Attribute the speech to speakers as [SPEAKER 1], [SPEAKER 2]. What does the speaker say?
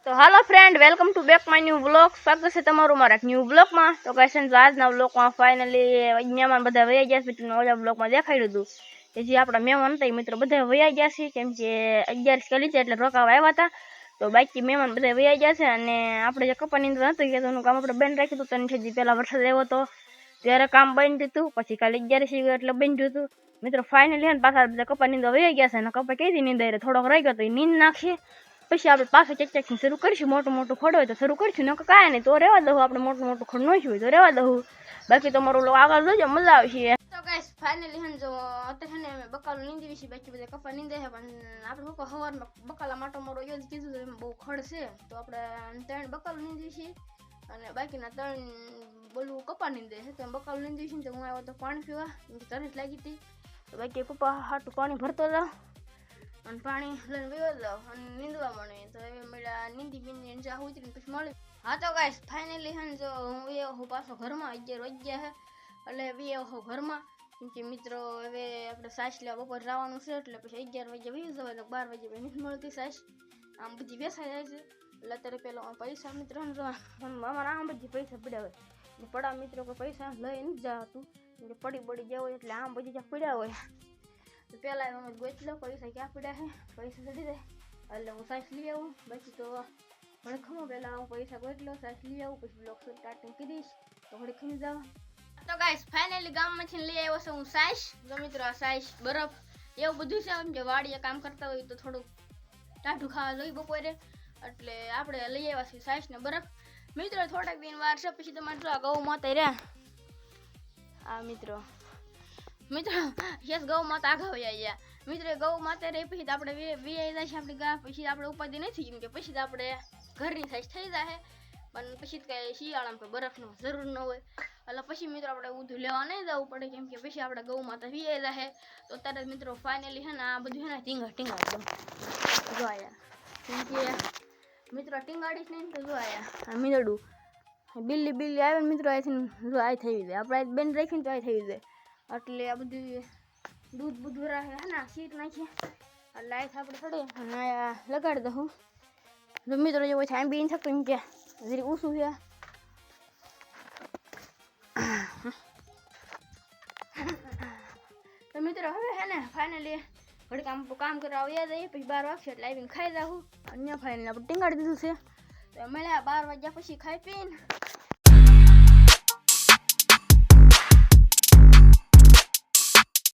[SPEAKER 1] તો hello friend, welcome to back my new vlog. સ્વાગત છે તમારું મારા ન્યૂ વ્લોગમાં. તો કઈ આજના વ્લોગમાં ફાઇનલી મહેમાન બધા વયા ગયા છે. મેં ઓલા વ્લોગમાં દેખાડ્યું હતું કે જે આપણા મહેમાન હતા એ મિત્રો બધા વયા ગયા છે, કેમ કે 11 કરી છે એટલે રોકાવા આવ્યા હતા. તો બાકી મહેમાન બધા વયા ગયા છે અને આપણે જે કપાની અંદર હતું કે એનું કામ આપણે બંધ રાખ્યું હતું. 3 પહેલા વરસાદ આવ્યો હતો ત્યારે કામ બંધ હતું, પછી કાલે 11 એટલે બંધ હતું મિત્રો. ફાઇનલી પાછા બધા કપાની અંદર વયા ગયા છે અને કપા કઈ નીંદાય થોડોક રહી ગયો તો એ નીંદ નાખીએ. પછી આપણે પાછું ચેક શરૂ કરીશું. મોટું ખોડ હોય તો શરૂ કરીશું, ન કાંઈ નહીં તો રહેવા દઉં. આપણે મોટું ખોડ ન હોય તો રહેવા દઉં. બાકી તમારું લોકો આગળ જોજો, મજા આવશે. તો ગાઈસ ફાઇનલી જો અત્યારે અમે બકાલું નીંદી છે, બાકી બધા કપા નીંદે છે. પણ આપણે લોકો સવારમાં બકાલા માટો મારો યોજ કીધું તો એમાં બહુ ખડ છે, તો આપણે 3 બકાલું નીંદી છીએ અને બાકીના 3 બોલવું કપા નીંદે છે. તો બકાલું નીંદી છે તો હું આવ્યો તો પાણી પીવા, તરસ લાગી હતી. તો બાકી પપ્પા હાટું પાણી ભરતો જાવ અને પાણી લઈને વયો જાવ અને નીંદવા મળે. તો એ મેળા નીંદી બીંદી જા ઉતરીને પછી મળી. હા તો ગાઈસ ફાઇનલી જો હું વયો પાછો ઘરમાં 11 વાગ્યા છે એટલે વયો ઘરમાં, કેમ કે મિત્રો હવે આપણે સાસ લેવા બપોર જવાનું છે એટલે પછી 11 વાગ્યા વયો જવાય તો 12 વાગ્યા નથી મળતી સાસ. આમ બધી બેસાઈ જાય છે એટલે અત્યારે પેલા પૈસા મિત્રો અમારા આમ બધી પૈસા પડ્યા હોય પડા મિત્રો કોઈ પૈસા લઈ નથી જવાતું, પડી ગયા હોય એટલે આમ બધી જ્યાં પડ્યા હોય તો પેલા અમે ગોત લો પૈસા ક્યાં પડ્યા છે, પૈસા ચડી જાય એટલે હું સાસ લઈ આવું. બાકી તો મને ખમો પેલા હું પૈસા ગોત લો, સાસ લઈ આવું, પછી બ્લોગ સ્ટાર્ટિંગ કરીશ તો ઘડી ખમી જાવ. તો ગાઈસ ફાઇનલી ગામમાંથી લઈ આવ્યો છે હું સાસ. જો મિત્રો આ સાસ બરફ એવું બધું છે. એમ કે વાડીએ કામ કરતા હોય તો થોડુંક ટાઢું ખાવા જોઈએ બપોરે, એટલે આપણે લઈ આવ્યા છીએ સાસ ને બરફ. મિત્રો થોડાક દિન વાર છે પછી તમારે જો ગૌ માતા રહ્યા આ મિત્રો યસ ગૌ માતા આગળ વયા મિત્રો. ગૌ માતા રહી પછી આપણે વીઆઈ જાય છે આપણી ગા, પછી આપણે ઉપાધિ નથી, કેમ કે પછી આપણે ઘરની સાઈઝ થઈ જાય. પણ પછી કઈ શિયાળામાં કોઈ બરફનો જરૂર ન હોય એટલે પછી મિત્રો આપણે ઊંધું લેવા નહીં જવું પડે, કેમ કે પછી આપણે ગૌ માતા વીઆઈ જાય. તો અત્યારે મિત્રો ફાઇનલી છે ને આ બધું છે ને ટીંગા એકદમ જો આયા, કેમ કે મિત્રો ટીંગાડીશ નહીં તો જો આયા આ મીંદડું બિલ્લી આવે ને મિત્રો આથી જો આ થઈ જાય. આપણે બેન રાખીને તો આ થઈ જાય એટલે આ બધું દૂધ બધું રાખે હે ને સીટ નાખીએ એટલે આ આપણે ચડે અને આ લગાડી દઉં. જો મિત્રો જેવો છે આમ બી ન થતું, એમ કે જરી ઊંચું છે. તો મિત્રો હવે હે ને ફાઇનલી ઘડી કામ કરવા આવ્યા જઈએ, પછી 12 વાગશે એટલે આવીને ખાઈ જાઉં. અહીંયા ફાઇનલી આપણે ટીંગાડી દીધું છે. તો મળ્યા 12 વાગ્યા પછી ખાઈ પીને